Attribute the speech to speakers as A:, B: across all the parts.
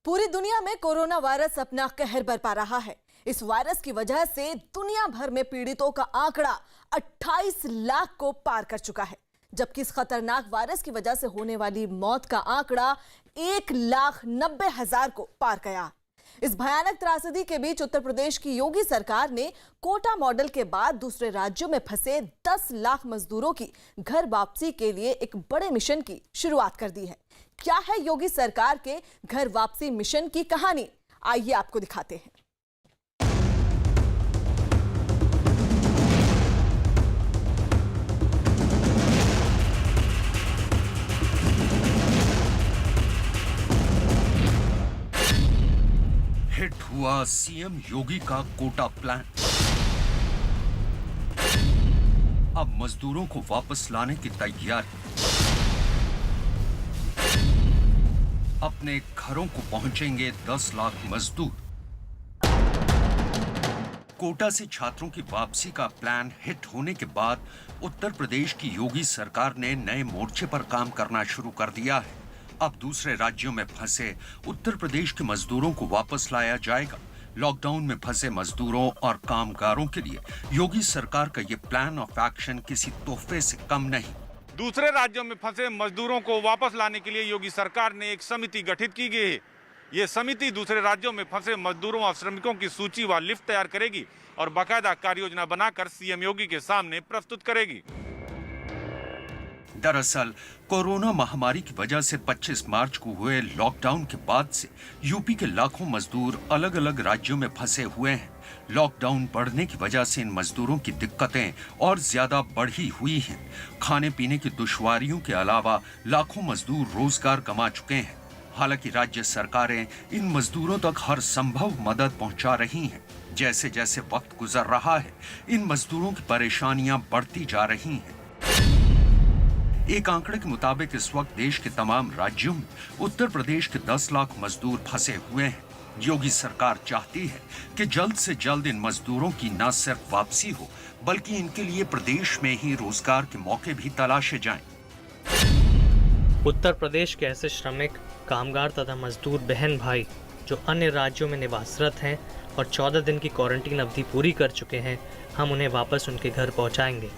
A: पूरी दुनिया में कोरोना वायरस अपना कहर बरपा रहा है। इस वायरस की वजह से दुनिया भर में पीड़ितों का आंकड़ा 28 लाख को पार कर चुका है, जबकि इस खतरनाक वायरस की वजह से होने वाली मौत का आंकड़ा 1,90,000 को पार गया। इस भयानक त्रासदी के बीच उत्तर प्रदेश की योगी सरकार ने कोटा मॉडल के बाद दूसरे राज्यों में फंसे 10 लाख मजदूरों की घर वापसी के लिए एक बड़े मिशन की शुरुआत कर दी है। क्या है योगी सरकार के घर वापसी मिशन की कहानी, आइए आपको दिखाते हैं।
B: हिट हुआ सीएम योगी का कोटा प्लान। अब मजदूरों को वापस लाने की तैयारी। अपने घरों को पहुंचेंगे 10 लाख मजदूर। कोटा से छात्रों की वापसी का प्लान हिट होने के बाद उत्तर प्रदेश की योगी सरकार ने नए मोर्चे पर काम करना शुरू कर दिया है। अब दूसरे राज्यों में फंसे उत्तर प्रदेश के मजदूरों को वापस लाया जाएगा। लॉकडाउन में फंसे मजदूरों और कामगारों के लिए योगी सरकार का ये प्लान ऑफ एक्शन किसी तोहफे से कम नहीं।
C: दूसरे राज्यों में फंसे मजदूरों को वापस लाने के लिए योगी सरकार ने एक समिति गठित की गई है। ये समिति दूसरे राज्यों में फंसे मजदूरों और श्रमिकों की सूची व लिस्ट तैयार करेगी और बाकायदा कार्य योजना बनाकर सीएम योगी के सामने प्रस्तुत करेगी।
B: दरअसल कोरोना महामारी की वजह से 25 मार्च को हुए लॉकडाउन के बाद से यूपी के लाखों मजदूर अलग अलग राज्यों में फंसे हुए हैं। लॉकडाउन बढ़ने की वजह से इन मजदूरों की दिक्कतें और ज्यादा बढ़ी हुई हैं। खाने पीने की दुश्वारियों के अलावा लाखों मजदूर रोजगार गंवा चुके हैं। हालांकि राज्य सरकारें इन मजदूरों तक हर संभव मदद पहुंचा रही हैं। जैसे जैसे वक्त गुजर रहा है, इन मजदूरों की परेशानियां बढ़ती जा रही हैं। एक आंकड़े के मुताबिक इस वक्त देश के तमाम राज्यों में उत्तर प्रदेश के 10 लाख मजदूर फंसे हुए हैं। योगी सरकार चाहती है कि जल्द से जल्द इन मजदूरों की न सिर्फ वापसी हो, बल्कि इनके लिए प्रदेश में ही रोजगार के मौके भी तलाशे जाएं।
D: उत्तर प्रदेश के ऐसे श्रमिक, कामगार तथा मजदूर बहन भाई जो अन्य राज्यों में निवासरत हैं और 14 दिन की क्वारंटीन अवधि पूरी कर चुके हैं, हम उन्हें वापस उनके घर पहुंचाएंगे।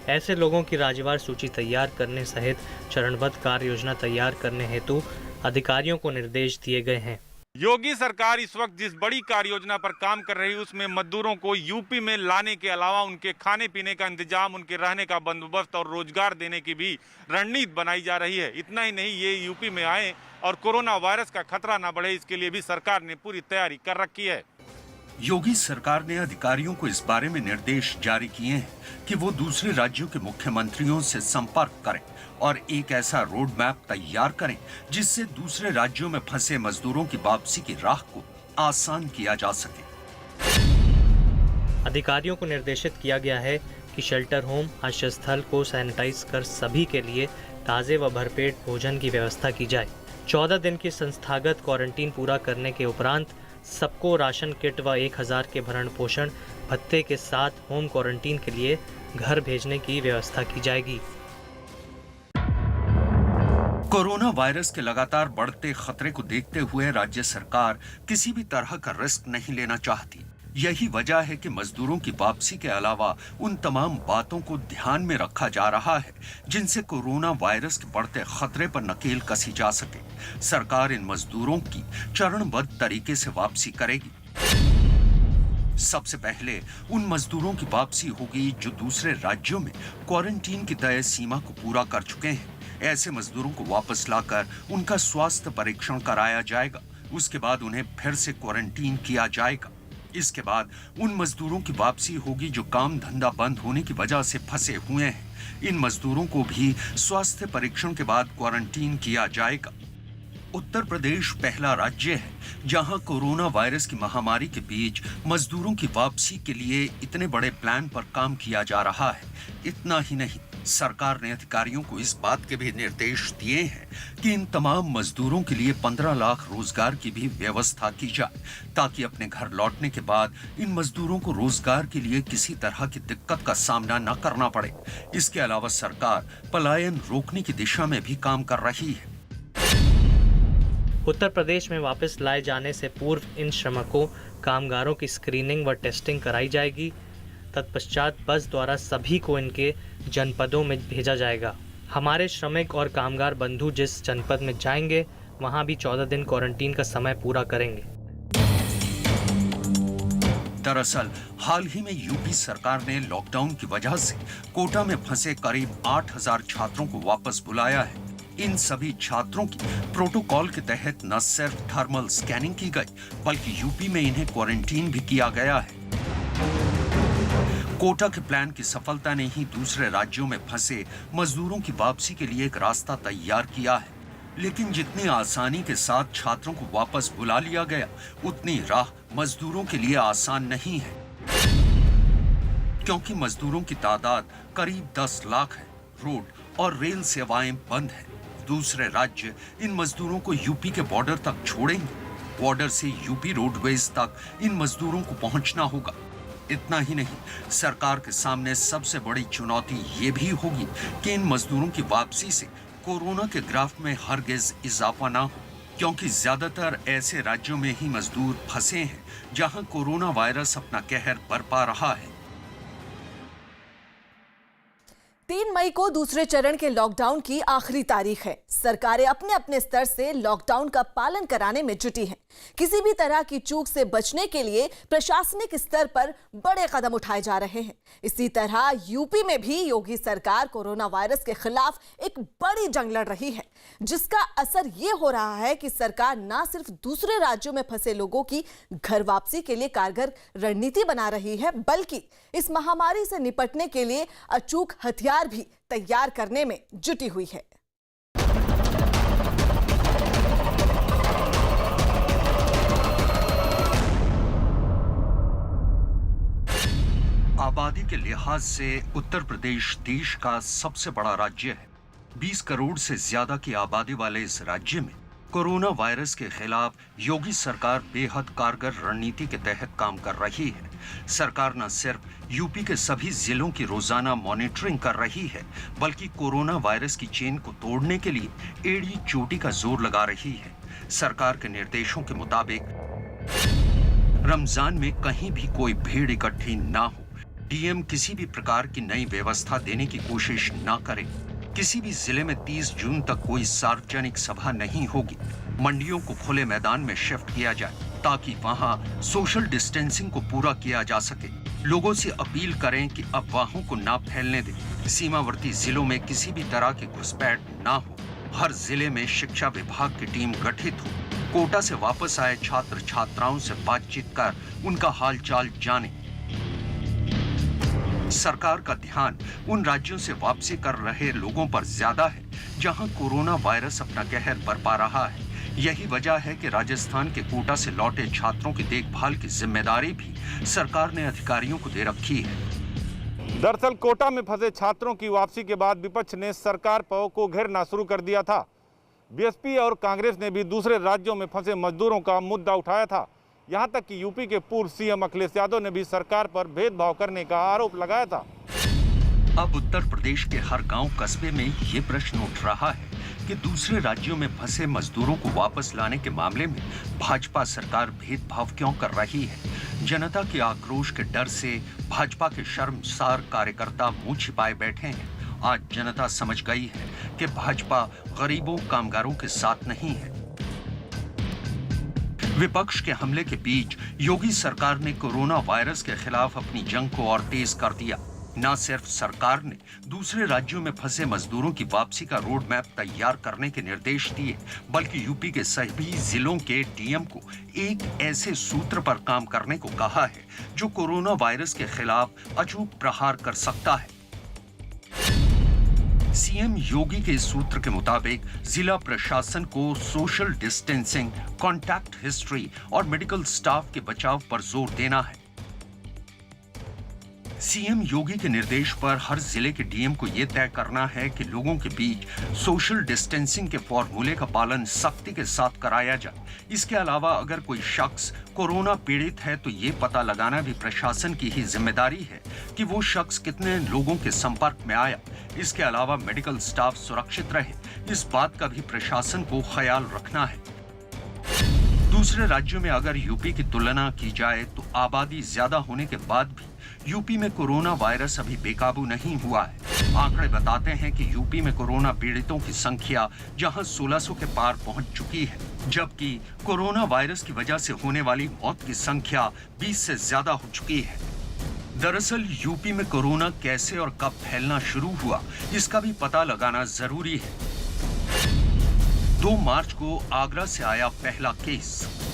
D: ऐसे लोगों की राज्यवार सूची तैयार करने सहित चरणबद्ध कार्य योजना तैयार करने हेतु अधिकारियों को निर्देश दिए गए हैं।
C: योगी सरकार इस वक्त जिस बड़ी कार्य योजना पर काम कर रही है, उसमें मजदूरों को यूपी में लाने के अलावा उनके खाने पीने का इंतजाम, उनके रहने का बंदोबस्त और रोजगार देने की भी रणनीति बनाई जा रही है। इतना ही नहीं, ये यूपी में आए और कोरोना वायरस का खतरा न बढ़े, इसके लिए भी सरकार ने पूरी तैयारी कर रखी है।
B: योगी सरकार ने अधिकारियों को इस बारे में निर्देश जारी किए हैं कि वो दूसरे राज्यों के मुख्यमंत्रियों से संपर्क करें और एक ऐसा रोड मैप तैयार करें जिससे दूसरे राज्यों में फंसे मजदूरों की वापसी की राह को आसान किया जा सके।
D: अधिकारियों को निर्देशित किया गया है कि शेल्टर होम, आश्रय स्थल को सैनिटाइज कर सभी के लिए ताजे व भरपेट भोजन की व्यवस्था की जाए। 14 दिन की संस्थागत क्वारंटीन पूरा करने के उपरांत सबको राशन किट व 1000 के भरण पोषण भत्ते के साथ होम क्वारंटीन के लिए घर भेजने की व्यवस्था की जाएगी।
B: कोरोना वायरस के लगातार बढ़ते खतरे को देखते हुए राज्य सरकार किसी भी तरह का रिस्क नहीं लेना चाहती। यही वजह है कि मजदूरों की वापसी के अलावा उन तमाम बातों को ध्यान में रखा जा रहा है जिनसे कोरोना वायरस के बढ़ते खतरे पर नकेल कसी जा सके। सरकार इन मजदूरों की चरणबद्ध तरीके से वापसी करेगी। सबसे पहले उन मजदूरों की वापसी होगी जो दूसरे राज्यों में क्वारंटीन की तय सीमा को पूरा कर चुके हैं। ऐसे मजदूरों को वापस लाकर उनका स्वास्थ्य परीक्षण कराया जाएगा। उसके बाद उन्हें फिर से क्वारंटीन किया जाएगा। इसके बाद उन मजदूरों की वापसी होगी जो काम धंधा बंद होने की वजह से फंसे हुए हैं। इन मजदूरों को भी स्वास्थ्य परीक्षण के बाद क्वारंटीन किया जाएगा। उत्तर प्रदेश पहला राज्य है जहां कोरोना वायरस की महामारी के बीच मजदूरों की वापसी के लिए इतने बड़े प्लान पर काम किया जा रहा है। इतना ही नहीं, सरकार ने अधिकारियों को इस बात के भी निर्देश दिए हैं कि इन तमाम मजदूरों के लिए 15 लाख रोजगार की भी व्यवस्था की जाए, ताकि अपने घर लौटने के बाद इन मजदूरों को रोजगार के लिए किसी तरह की दिक्कत का सामना न करना पड़े। इसके अलावा सरकार पलायन रोकने की दिशा में भी काम कर रही है।
D: उत्तर प्रदेश में वापस लाए जाने से पूर्व इन श्रमिकों कामगारों की स्क्रीनिंग व टेस्टिंग कराई जाएगी। तत्पश्चात बस द्वारा सभी को इनके जनपदों में भेजा जाएगा। हमारे श्रमिक और कामगार बंधु जिस जनपद में जाएंगे वहां भी 14 दिन क्वारंटीन का समय पूरा करेंगे।
B: दरअसल हाल ही में यूपी सरकार ने लॉकडाउन की वजह से कोटा में फंसे करीब 8,000 छात्रों को वापस बुलाया है। इन सभी छात्रों की प्रोटोकॉल के तहत न सिर्फ थर्मल स्कैनिंग की गई, बल्कि यूपी में इन्हें क्वारंटीन भी किया गया है। कोटा के प्लान की सफलता ने ही दूसरे राज्यों में फंसे मजदूरों की वापसी के लिए एक रास्ता तैयार किया है। लेकिन जितनी आसानी के साथ छात्रों को वापस बुला लिया गया, उतनी राह मजदूरों के लिए आसान नहीं है, क्योंकि मजदूरों की तादाद करीब 10 लाख है। रोड और रेल सेवाएं बंद हैं। दूसरे राज्य इन मजदूरों को यूपी के बॉर्डर तक छोड़ेंगे। बॉर्डर से यूपी रोडवेज तक इन मजदूरों को पहुंचना होगा। इतना ही नहीं, सरकार के सामने सबसे बड़ी चुनौती ये भी होगी कि इन मजदूरों की वापसी से कोरोना के ग्राफ में हरगिज इजाफा ना हो, क्योंकि ज्यादातर ऐसे राज्यों में ही मजदूर फंसे हैं जहां कोरोना वायरस अपना कहर बरपा रहा है।
A: 3 मई को दूसरे चरण के लॉकडाउन की आखिरी तारीख है। सरकारें अपने अपने स्तर से लॉकडाउन का पालन कराने में जुटी हैं। किसी भी तरह की चूक से बचने के लिए प्रशासनिक स्तर पर बड़े कदम उठाए जा रहे हैं। इसी तरह यूपी में भी योगी सरकार कोरोना वायरस के खिलाफ एक बड़ी जंग लड़ रही है, जिसका असर ये हो रहा है कि सरकार न सिर्फ दूसरे राज्यों में फंसे लोगों की घर वापसी के लिए कारगर रणनीति बना रही है, बल्कि इस महामारी से निपटने के लिए अचूक हथियार भी तैयार करने में जुटी हुई है।
B: आबादी के लिहाज से उत्तर प्रदेश देश का सबसे बड़ा राज्य है। 20 करोड़ से ज्यादा की आबादी वाले इस राज्य में कोरोना वायरस के खिलाफ योगी सरकार बेहद कारगर रणनीति के तहत काम कर रही है। सरकार न सिर्फ यूपी के सभी जिलों की रोजाना मॉनिटरिंग कर रही है, बल्कि कोरोना वायरस की चेन को तोड़ने के लिए एड़ी चोटी का जोर लगा रही है। सरकार के निर्देशों के मुताबिक रमजान में कहीं भी कोई भीड़ इकट्ठी ना हो, डीएम किसी भी प्रकार की नई व्यवस्था देने की कोशिश ना करे। किसी भी जिले में 30 जून तक कोई सार्वजनिक सभा नहीं होगी। मंडियों को खुले मैदान में शिफ्ट किया जाए ताकि वहां सोशल डिस्टेंसिंग को पूरा किया जा सके। लोगों से अपील करें कि अफवाहों को ना फैलने दें। सीमावर्ती जिलों में किसी भी तरह की घुसपैठ ना हो। हर जिले में शिक्षा विभाग की टीम गठित हो। कोटा से वापस आए छात्र छात्राओं से बातचीत कर उनका हालचाल जाने। सरकार का ध्यान उन राज्यों से वापसी कर रहे लोगों पर ज्यादा है जहां कोरोना वायरस अपना कहर बरपा रहा है। यही वजह है कि राजस्थान के कोटा से लौटे छात्रों की देखभाल की जिम्मेदारी भी सरकार ने अधिकारियों को दे रखी है।
C: दरअसल कोटा में फंसे छात्रों की वापसी के बाद विपक्ष ने सरकार को घेरना शुरू कर दिया था। बीएसपी और कांग्रेस ने भी दूसरे राज्यों में फंसे मजदूरों का मुद्दा उठाया था। यहां तक कि यूपी के पूर्व सीएम अखिलेश यादव ने भी सरकार पर भेदभाव करने का आरोप लगाया था।
B: अब उत्तर प्रदेश के हर गांव कस्बे में ये प्रश्न उठ रहा है कि दूसरे राज्यों में फंसे मजदूरों को वापस लाने के मामले में भाजपा सरकार भेदभाव क्यों कर रही है। जनता के आक्रोश के डर से भाजपा के शर्मसार कार्यकर्ता मुंह छिपाए बैठे हैं। आज जनता समझ गई है कि भाजपा गरीबों कामगारों के साथ नहीं है। विपक्ष के हमले के बीच योगी सरकार ने कोरोना वायरस के खिलाफ अपनी जंग को और तेज कर दिया। न सिर्फ सरकार ने दूसरे राज्यों में फंसे मजदूरों की वापसी का रोड मैप तैयार करने के निर्देश दिए, बल्कि यूपी के सभी जिलों के डीएम को एक ऐसे सूत्र पर काम करने को कहा है जो कोरोना वायरस के खिलाफ अचूक प्रहार कर सकता है। सीएम योगी के सूत्र के मुताबिक जिला प्रशासन को सोशल डिस्टेंसिंग, कॉन्टैक्ट हिस्ट्री और मेडिकल स्टाफ के बचाव पर जोर देना है। सीएम योगी के निर्देश पर हर जिले के डीएम को यह तय करना है कि लोगों के बीच सोशल डिस्टेंसिंग के फॉर्मूले का पालन सख्ती के साथ कराया जाए। इसके अलावा अगर कोई शख्स कोरोना पीड़ित है तो ये पता लगाना भी प्रशासन की ही जिम्मेदारी है कि वो शख्स कितने लोगों के संपर्क में आया। इसके अलावा मेडिकल स्टाफ सुरक्षित रहे, इस बात का भी प्रशासन को ख्याल रखना है। दूसरे राज्यों में अगर यूपी की तुलना की जाए तो आबादी ज्यादा होने के बाद भी यूपी में कोरोना वायरस अभी बेकाबू नहीं हुआ है। आंकड़े बताते हैं कि यूपी में कोरोना पीड़ितों की संख्या जहां 1600 के पार पहुंच चुकी है, जबकि कोरोना वायरस की वजह से होने वाली मौत की संख्या 20 से ज्यादा हो चुकी है। दरअसल यूपी में कोरोना कैसे और कब फैलना शुरू हुआ, इसका भी पता लगाना जरूरी है। 2 मार्च को आगरा से आया पहला केस।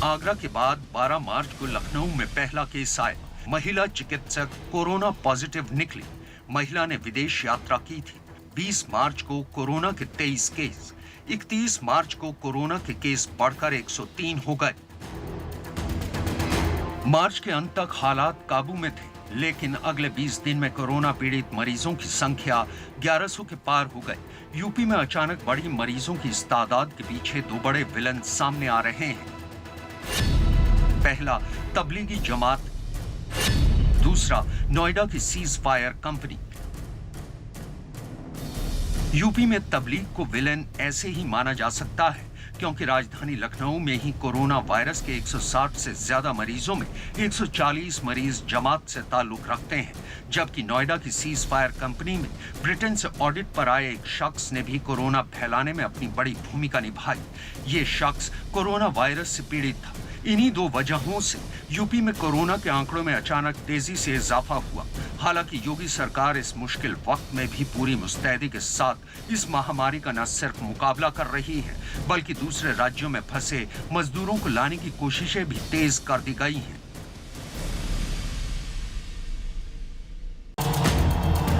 B: आगरा के बाद 12 मार्च को लखनऊ में पहला केस आया। महिला चिकित्सक कोरोना पॉजिटिव निकली। महिला ने विदेश यात्रा की थी। 20 मार्च को कोरोना के 23 केस। 31 मार्च को कोरोना के केस बढ़कर 103 हो गए। मार्च के अंत तक हालात काबू में थे, लेकिन अगले 20 दिन में कोरोना पीड़ित मरीजों की संख्या 1100 के पार हो गई। यूपी में अचानक बढ़ी मरीजों की इस तादाद के पीछे 2 बड़े विलन सामने आ रहे हैं। पहला, तबलीगी जमात, दूसरा नोएडा की सीज फायर कंपनी। यूपी में तबलीग को विलेन ऐसे ही माना जा सकता है क्योंकि राजधानी लखनऊ में ही कोरोना वायरस के 160 से ज्यादा मरीजों में 140 मरीज जमात से ताल्लुक रखते हैं, जबकि नोएडा की सीज फायर कंपनी में ब्रिटेन से ऑडिट पर आए एक शख्स ने भी कोरोना फैलाने में अपनी बड़ी भूमिका निभाई। ये शख्स कोरोना वायरस से पीड़ित था। इन्हीं 2 वजहों से यूपी में कोरोना के आंकड़ों में अचानक तेजी से इजाफा हुआ। हालांकि योगी सरकार इस मुश्किल वक्त में भी पूरी मुस्तैदी के साथ इस महामारी का न सिर्फ मुकाबला कर रही है, बल्कि दूसरे राज्यों में फंसे मजदूरों को लाने की कोशिशें भी तेज कर दी गई हैं।